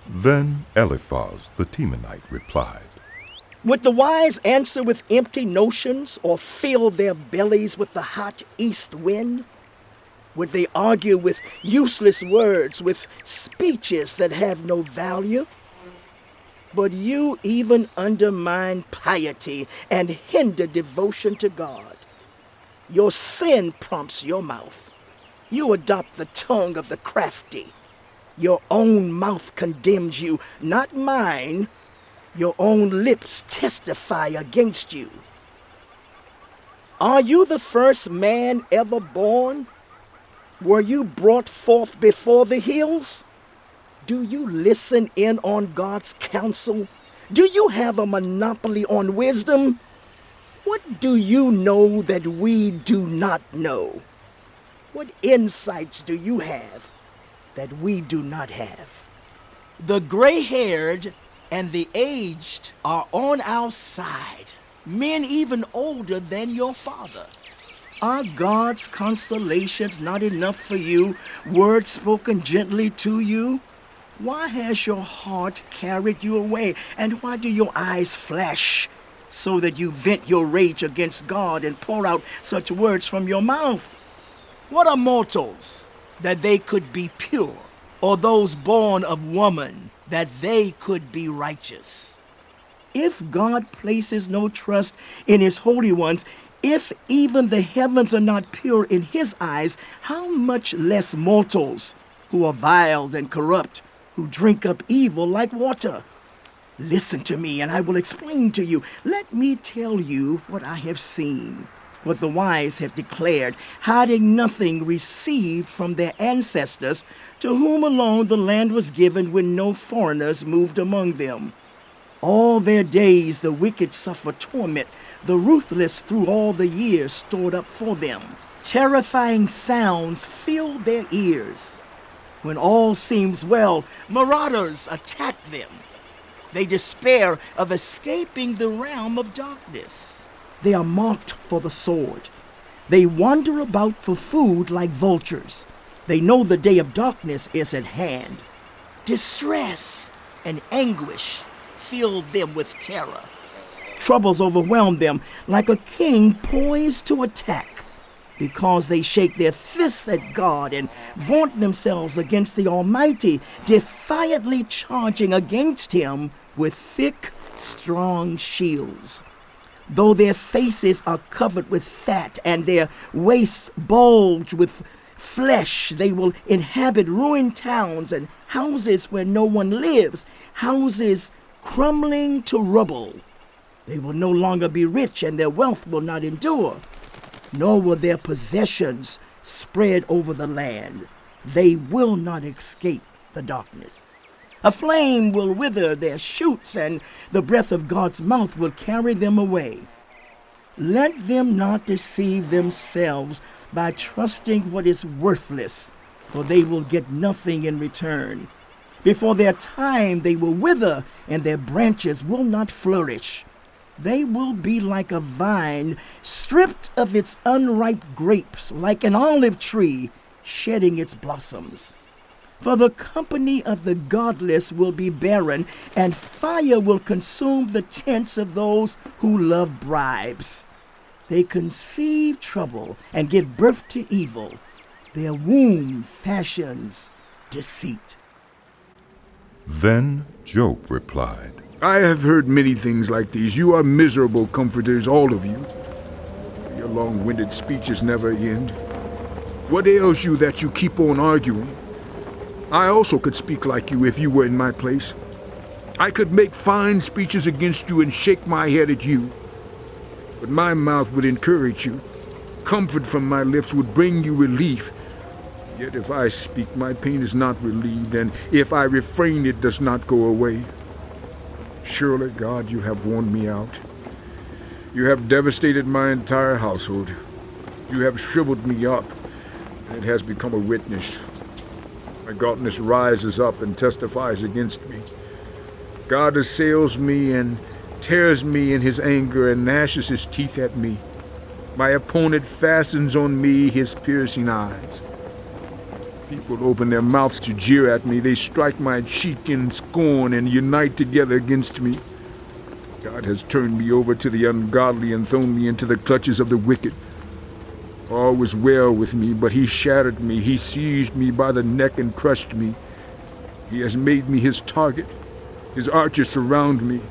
Then Eliphaz the Temanite replied, Would the wise answer with empty notions or fill their bellies with the hot east wind? Would they argue with useless words, with speeches that have no value? But you even undermine piety and hinder devotion to God. Your sin prompts your mouth. You adopt the tongue of the crafty. Your own mouth condemns you, not mine. Your own lips testify against you. Are you the first man ever born? Were you brought forth before the hills? Do you listen in on God's counsel? Do you have a monopoly on wisdom? What do you know that we do not know? What insights do you have that we do not have? The gray-haired and the aged are on our side, men even older than your father. Are God's constellations not enough for you, words spoken gently to you? Why has your heart carried you away, and why do your eyes flash, so that you vent your rage against God and pour out such words from your mouth? What are mortals, that they could be pure, or those born of woman, that they could be righteous? If God places no trust in his holy ones, if even the heavens are not pure in his eyes, how much less mortals who are vile and corrupt, who drink up evil like water? Listen to me, and I will explain to you. Let me tell you what I have seen, what the wise have declared, hiding nothing received from their ancestors, to whom alone the land was given when no foreigners moved among them. All their days the wicked suffer torment, the ruthless through all the years stored up for them. Terrifying sounds fill their ears. When all seems well, Marauders attack them. They despair of escaping the realm of darkness. they are marked for the sword. They wander about for food like vultures. They know the day of darkness is at hand. Distress and anguish fill them with terror. Troubles overwhelm them like a king poised to attack, because they shake their fists at God and vaunt themselves against the Almighty, defiantly charging against him with thick, strong shields. Though their faces are covered with fat and their waists bulge with flesh, they will inhabit ruined towns and houses where no one lives, houses crumbling to rubble. They will no longer be rich, and their wealth will not endure, nor will their possessions spread over the land. They will not escape the darkness. A flame will wither their shoots, and the breath of God's mouth will carry them away. Let them not deceive themselves by trusting what is worthless, for they will get nothing in return. Before their time they will wither, and their branches will not flourish. They will be like a vine stripped of its unripe grapes, like an olive tree shedding its blossoms. For the company of the godless will be barren, and fire will consume the tents of those who love bribes. They conceive trouble and give birth to evil. Their womb fashions deceit. Then Job replied, I have heard many things like these. You are miserable comforters, all of you. Your long-winded speeches never end. What ails you that you keep on arguing? I also could speak like you if you were in my place. I could make fine speeches against you and shake my head at you. But my mouth would encourage you. Comfort from my lips would bring you relief. Yet if I speak, my pain is not relieved, and if I refrain, it does not go away. Surely, God, you have worn me out. You have devastated my entire household. You have shriveled me up, and it has become a witness. My gauntness rises up and testifies against me. God assails me and tears me in his anger and gnashes his teeth at me. My opponent fastens on me his piercing eyes. People open their mouths to jeer at me. They strike my cheek in scorn and unite together against me. God has turned me over to the ungodly and thrown me into the clutches of the wicked. All was well with me, but he shattered me. He seized me by the neck and crushed me. He has made me his target. His archers surround me.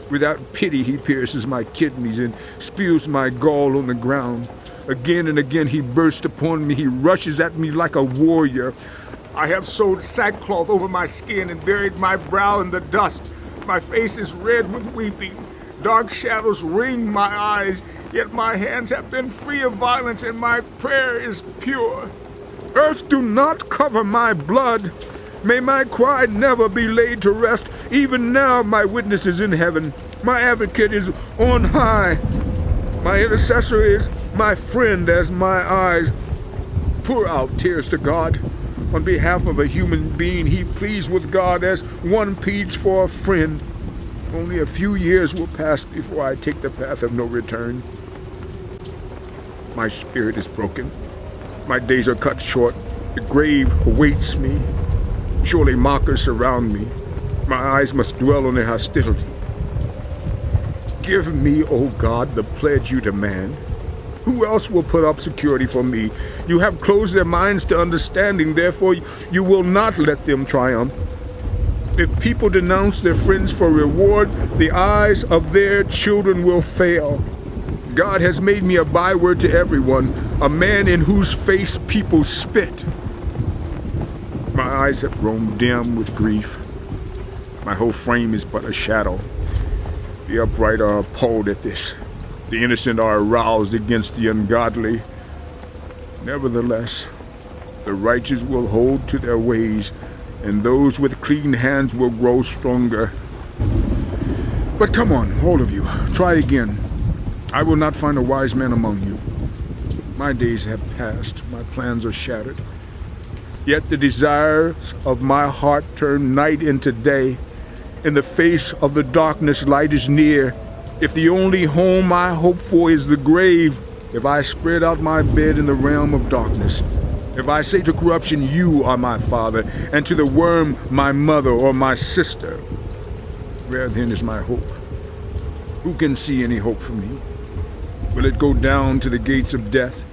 Without pity, he pierces my kidneys and spews my gall on the ground. Again and again he bursts upon me. He rushes at me like a warrior. I have sewed sackcloth over my skin and buried my brow in the dust. My face is red with weeping. Dark shadows ring my eyes, yet my hands have been free of violence and my prayer is pure. Earth, do not cover my blood. May my cry never be laid to rest. Even now my witness is in heaven. My advocate is on high. My intercessor is my friend as my eyes pour out tears to God. On behalf of a human being, he pleads with God as one pleads for a friend. Only a few years will pass before I take the path of no return. My spirit is broken. My days are cut short. The grave awaits me. Surely mockers surround me. My eyes must dwell on their hostility. Give me, O God, the pledge you demand. Who else will put up security for me? You have closed their minds to understanding, therefore you will not let them triumph. If people denounce their friends for reward, the eyes of their children will fail. God has made me a byword to everyone, a man in whose face people spit. My eyes have grown dim with grief. My whole frame is but a shadow. The upright are appalled at this. The innocent are aroused against the ungodly. Nevertheless, the righteous will hold to their ways, and those with clean hands will grow stronger. But come on, all of you, try again. I will not find a wise man among you. My days have passed, my plans are shattered. Yet the desires of my heart turn night into day. In the face of the darkness, light is near. If the only home I hope for is the grave, if I spread out my bed in the realm of darkness, if I say to corruption, you are my father, and to the worm, my mother or my sister, where then is my hope? Who can see any hope for me? Will it go down to the gates of death?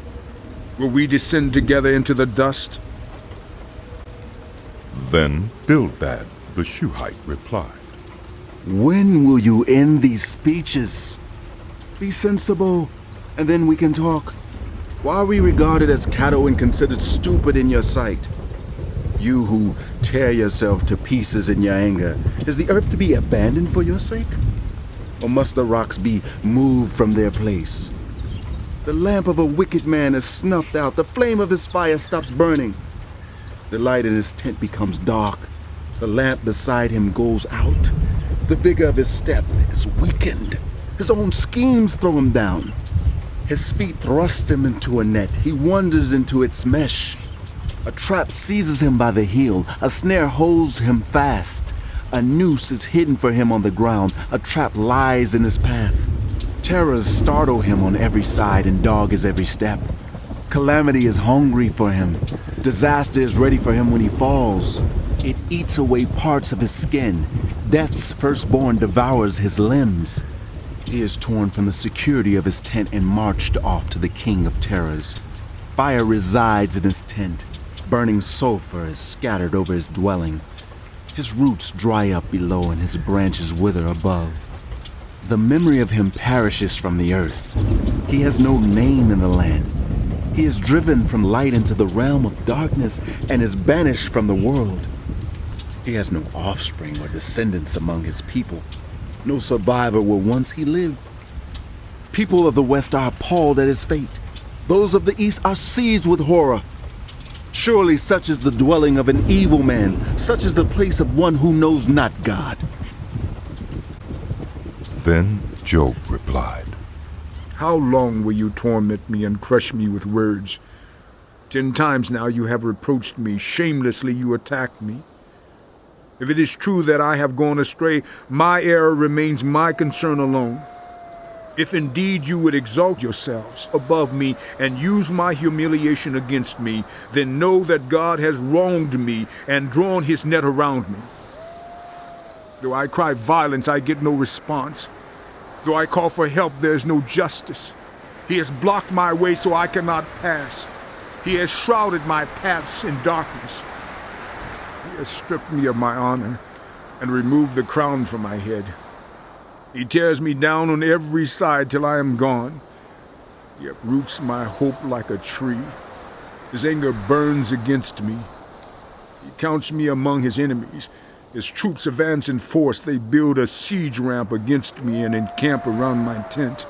Will we descend together into the dust? Then Bildad the Shuhite replied, When will you end these speeches? Be sensible, and then we can talk. Why are we regarded as cattle and considered stupid in your sight? You who tear yourself to pieces in your anger, is the earth to be abandoned for your sake? Or must the rocks be moved from their place? The lamp of a wicked man is snuffed out, the flame of his fire stops burning. The light in his tent becomes dark, the lamp beside him goes out. The vigor of his step is weakened. His own schemes throw him down. His feet thrust him into a net. He wanders into its mesh. A trap seizes him by the heel. A snare holds him fast. A noose is hidden for him on the ground. A trap lies in his path. Terrors startle him on every side and dog his every step. Calamity is hungry for him. Disaster is ready for him when he falls. It eats away parts of his skin. Death's firstborn devours his limbs. He is torn from the security of his tent and marched off to the king of terrors. Fire resides in his tent. Burning sulfur is scattered over his dwelling. His roots dry up below and his branches wither above. The memory of him perishes from the earth. He has no name in the land. He is driven from light into the realm of darkness and is banished from the world. He has no offspring or descendants among his people. No survivor where once he lived. People of the West are appalled at his fate. Those of the East are seized with horror. Surely such is the dwelling of an evil man. Such is the place of one who knows not God. Then Job replied, How long will you torment me and crush me with words? 10 times now you have reproached me. Shamelessly you attacked me. If it is true that I have gone astray, my error remains my concern alone. If indeed you would exalt yourselves above me and use my humiliation against me, then know that God has wronged me and drawn his net around me. Though I cry violence, I get no response. Though I call for help, there is no justice. He has blocked my way so I cannot pass. He has shrouded my paths in darkness. He has stripped me of my honor and removed the crown from my head. He tears me down on every side till I am gone. He uproots my hope like a tree. His anger burns against me. He counts me among his enemies. His troops advance in force. They build a siege ramp against me and encamp around my tent.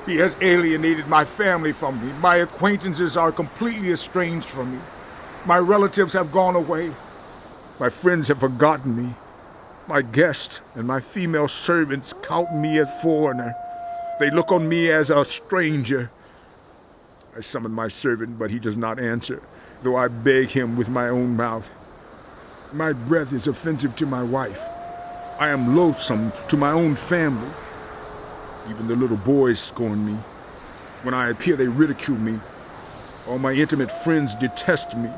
He has alienated my family from me. My acquaintances are completely estranged from me. My relatives have gone away. My friends have forgotten me. My guests and my female servants count me as foreigner. They look on me as a stranger. I summon my servant, but he does not answer, though I beg him with my own mouth. My breath is offensive to my wife. I am loathsome to my own family. Even the little boys scorn me. When I appear, they ridicule me. All my intimate friends detest me.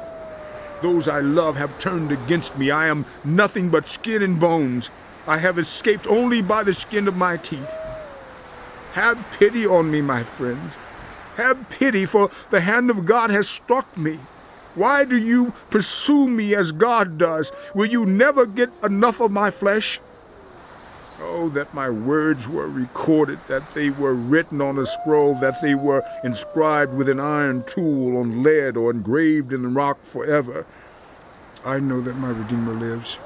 Those I love have turned against me. I am nothing but skin and bones. I have escaped only by the skin of my teeth. Have pity on me, my friends. Have pity, for the hand of God has struck me. Why do you pursue me as God does? Will you never get enough of my flesh? Oh, that my words were recorded, that they were written on a scroll, that they were inscribed with an iron tool on lead or engraved in rock forever. I know that my Redeemer lives,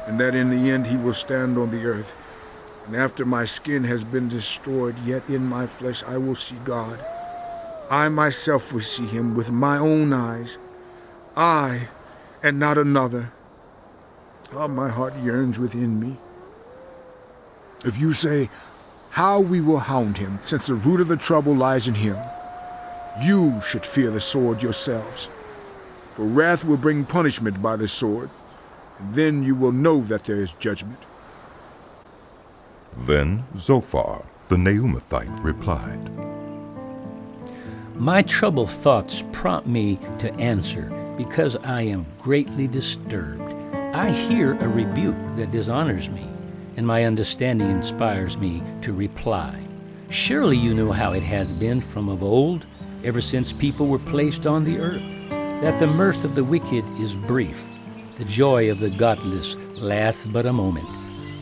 and that in the end he will stand on the earth. And after my skin has been destroyed, yet in my flesh I will see God. I myself will see him with my own eyes. I, and not another. How my heart yearns within me. If you say, how we will hound him, since the root of the trouble lies in him, you should fear the sword yourselves. For wrath will bring punishment by the sword, and then you will know that there is judgment. Then Zophar the Naamathite replied, My troubled thoughts prompt me to answer, because I am greatly disturbed. I hear a rebuke that dishonors me, and my understanding inspires me to reply. Surely you know how it has been from of old, ever since people were placed on the earth, that the mirth of the wicked is brief, the joy of the godless lasts but a moment.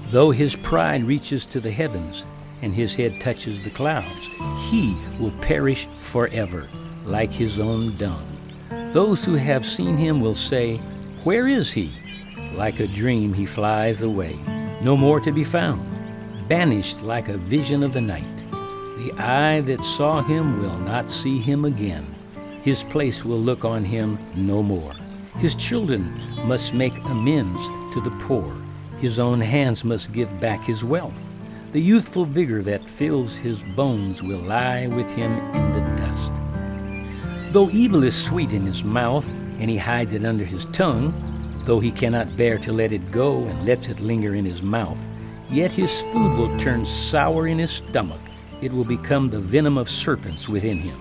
Though his pride reaches to the heavens, and his head touches the clouds, he will perish forever, like his own dung. Those who have seen him will say, Where is he? Like a dream he flies away, no more to be found, banished like a vision of the night. The eye that saw him will not see him again. His place will look on him no more. His children must make amends to the poor. His own hands must give back his wealth. The youthful vigor that fills his bones will lie with him in the dust. Though evil is sweet in his mouth, and he hides it under his tongue, though he cannot bear to let it go and lets it linger in his mouth, yet his food will turn sour in his stomach. It will become the venom of serpents within him.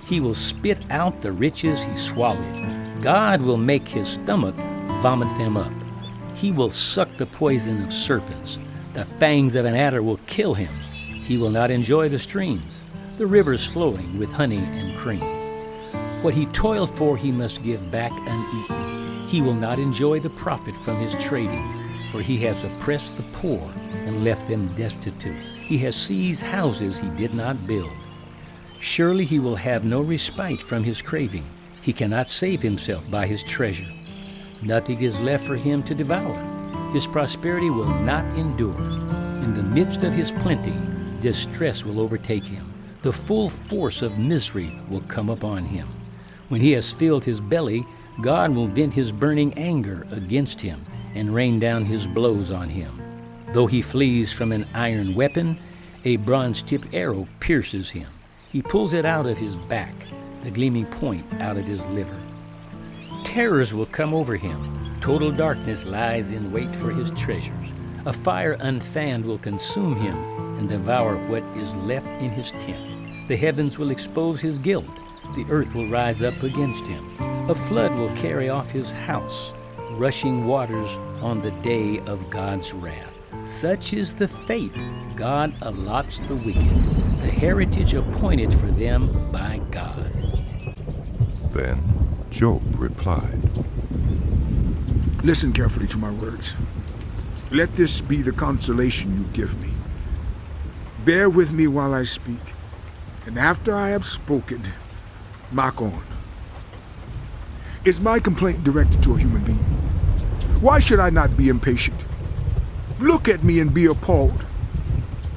He will spit out the riches he swallowed. God will make his stomach vomit them up. He will suck the poison of serpents. The fangs of an adder will kill him. He will not enjoy the streams, the rivers flowing with honey and cream. What he toiled for he must give back uneaten. He will not enjoy the profit from his trading, for he has oppressed the poor and left them destitute. He has seized houses he did not build. Surely he will have no respite from his craving. He cannot save himself by his treasure. Nothing is left for him to devour. His prosperity will not endure. In the midst of his plenty, distress will overtake him. The full force of misery will come upon him. When he has filled his belly, God will vent his burning anger against him and rain down his blows on him. Though he flees from an iron weapon, a bronze-tipped arrow pierces him. He pulls it out of his back, the gleaming point out of his liver. Terrors will come over him. Total darkness lies in wait for his treasures. A fire unfanned will consume him and devour what is left in his tent. The heavens will expose his guilt. The earth will rise up against him. A flood will carry off his house, rushing waters on the day of God's wrath. Such is the fate God allots the wicked, the heritage appointed for them by God. Then Job replied, Listen carefully to my words. Let this be the consolation you give me. Bear with me while I speak, and after I have spoken, mock on. Is my complaint directed to a human being? Why should I not be impatient? Look at me and be appalled.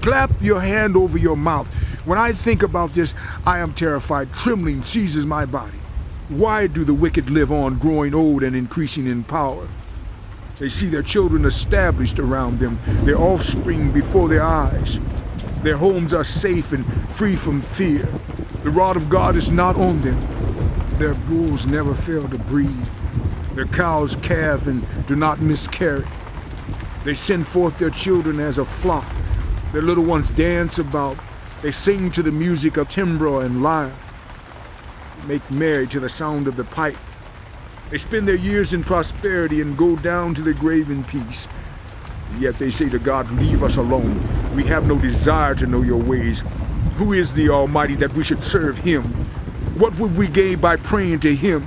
Clap your hand over your mouth. When I think about this, I am terrified. Trembling seizes my body. Why do the wicked live on, growing old and increasing in power? They see their children established around them, their offspring before their eyes. Their homes are safe and free from fear. The rod of God is not on them. Their bulls never fail to breed. Their cows calve and do not miscarry. They send forth their children as a flock. Their little ones dance about. They sing to the music of timbrel and lyre. They make merry to the sound of the pipe. They spend their years in prosperity and go down to the grave in peace. And yet they say to God, leave us alone. We have no desire to know your ways. Who is the Almighty that we should serve him? What would we gain by praying to him?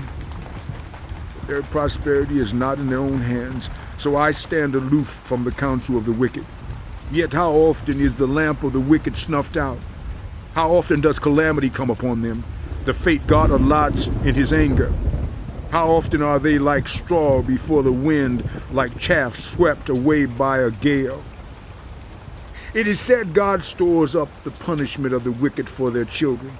But their prosperity is not in their own hands, so I stand aloof from the counsel of the wicked. Yet how often is the lamp of the wicked snuffed out? How often does calamity come upon them, the fate God allots in his anger? How often are they like straw before the wind, like chaff swept away by a gale? It is said God stores up the punishment of the wicked for their children.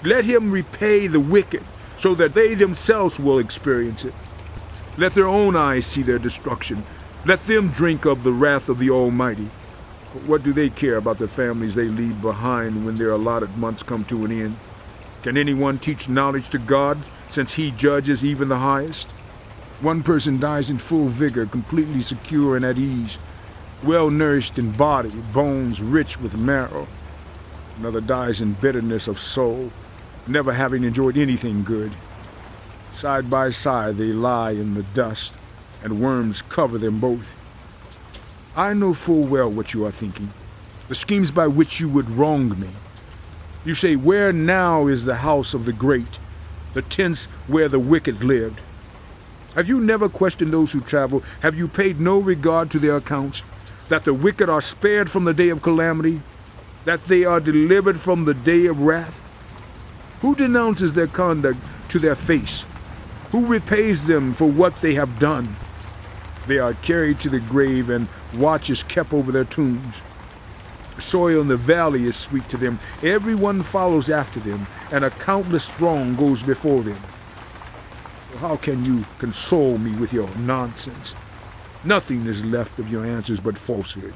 Let him repay the wicked, so that they themselves will experience it. Let their own eyes see their destruction. Let them drink of the wrath of the Almighty. But what do they care about the families they leave behind when their allotted months come to an end? Can anyone teach knowledge to God, since he judges even the highest? One person dies in full vigor, completely secure and at ease, well-nourished in body, bones rich with marrow. Another dies in bitterness of soul, never having enjoyed anything good. Side by side they lie in the dust, and worms cover them both. I know full well what you are thinking, the schemes by which you would wrong me. You say, where now is the house of the great, the tents where the wicked lived? Have you never questioned those who travel? Have you paid no regard to their accounts? That the wicked are spared from the day of calamity? That they are delivered from the day of wrath? Who denounces their conduct to their face? Who repays them for what they have done? They are carried to the grave, and watch is kept over their tombs. The soil in the valley is sweet to them. Everyone follows after them, and a countless throng goes before them. So how can you console me with your nonsense? Nothing is left of your answers but falsehood.